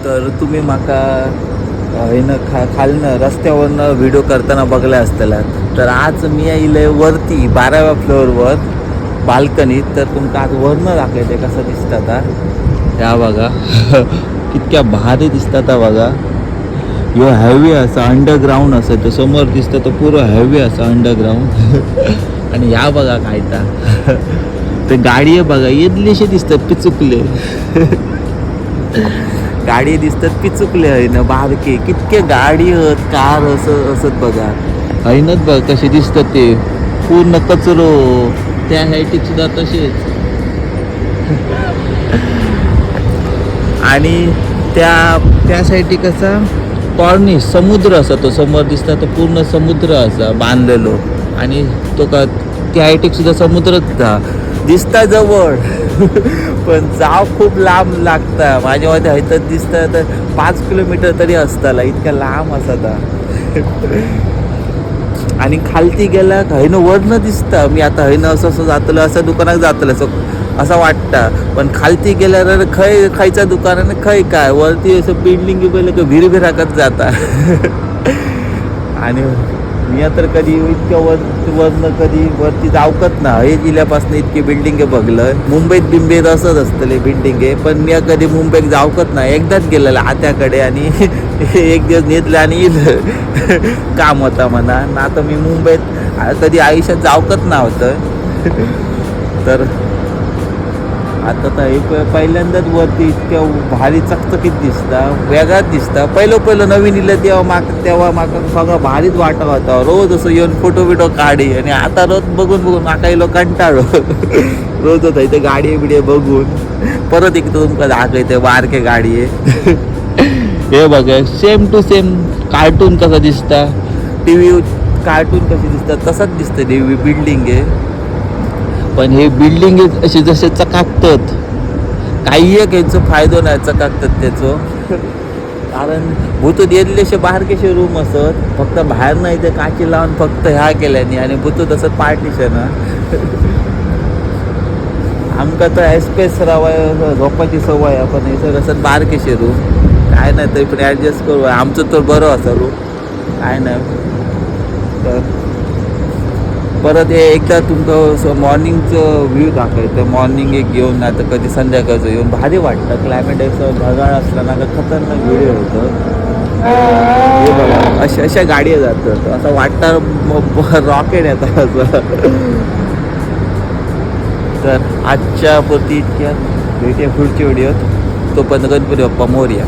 तर तुम्ही म्हाका खालनं रस्त्यावरनं व्हिडिओ करताना बघले असतला. तर आज मी येयले वरती 12व्या फ्लोअरवर बाल्कनीत. तर तुमका आज वरनं दाखवते कसं दिसतं आता. या बघा कितक्या भारी दिसतात बघा. ह्यो हॅवी असा अंडरग्राऊंड असं तो समोर दिसतं तो पुरं हॅवी असा अंडरग्राऊंड. आणि या बघा काय ते गाडी आहे बघा येदलेशे दिसतात पिचुकले. गाडी दिसतात पिचुकले आहे ना बारके कितके गाडी आहेत कार असं असत बघा. हैनच बघ कसे दिसतात ते पूर्ण कचरो. त्या हायटीत सुद्धा तसेच. आणि त्या साईडी कसा कॉर्निश समुद्र असा तो समोर दिसता तो पूर्ण समुद्र असा बांधलेलो. आणि तो का त्या हायटीक सुद्धा समुद्रच दिसता जवळ. पण जाव खूप लांब लागता. माझ्या मध्ये हयतच दिसता तर 5 किलोमीटर तरी असताला इतक्या लांब असता. आणि खालती गेला हयनं वरनं दिसता. मी आता हयनं असं असं जातलं असं दुकानात जातलं असं वाटतं. पण खालती गेल्यावर खायच्या दुकानाने खय काय वरती असं बिल्डिंग गेलं की भिरभिराकत जाता. आणि मी तर कधी इतक्या वरनं कधी वरती जावकत ना. हे जिल्ह्यापासून इतकी बिल्डिंगे बघलं. मुंबईत असंच असतले बिल्डिंगे. पण मी कधी मुंबईत जावकत ना. एकदाच गेलेलं आत्याकडे आणि एक दिवस नेतलं आणि काम होता म्हणा. आता मी मुंबईत कधी आयुष्यात जावकत नव्हतं. तर आता तर हे पहिल्यांदाच वरती इतक्या भारी चकचकीत दिसता वेगळाच दिसता. पहिलं नवीन इलं तेव्हा माका सगळं भारीच वाटत होता. रोज असं येऊन फोटो बिटो काढी. आणि आता रोज बघून माका इलो कंटाळो. रोज होता इथे गाडी बिडी बघून परत एक तुमका दाखवते बारके गाडी आहे. हे बघा सेम टू सेम कार्टून कसं दिसता. टीव्ही कार्टून कशी दिसतात तसंच दिसतं ते बिल्डिंग आहे. पण हे बिल्डिंग असे जसे चकाकतात काही एक यांचं फायदो नाही चकाकतात त्याचं. कारण भूतूत येतलेशे बाहेरकेशे रूम असत. फक्त बाहेर नाही ते काची लावून फक्त ह्या केल्याने. आणि भूतूत असत पार्टिशन. आमका तर स्पेस रावाय झोपाची सवय. आपण हे सर असत बारकेशे रूम काय नाही तरी पण ॲडजस्ट करू. आमचं तर बरं असं रूम काय नाही. तर परत हे एकदा तुमचं मॉर्निंगचं व्ह्यू दाखवायचं. मॉर्निंग एक घेऊन ना तर कधी संध्याकाळचं येऊन भारी वाटतं. क्लायमेट असं ढगाळ असला ना का खतरनाक व्हिडिओ होतं. हे बघा अशा गाड्या जातात असं वाटतं रॉकेट येतात असं. तर आजच्या पुरती इतक्या भेटूया पुढच्या व्हिडिओत. तोपर्यंत गणपती बाप्पा मोरया.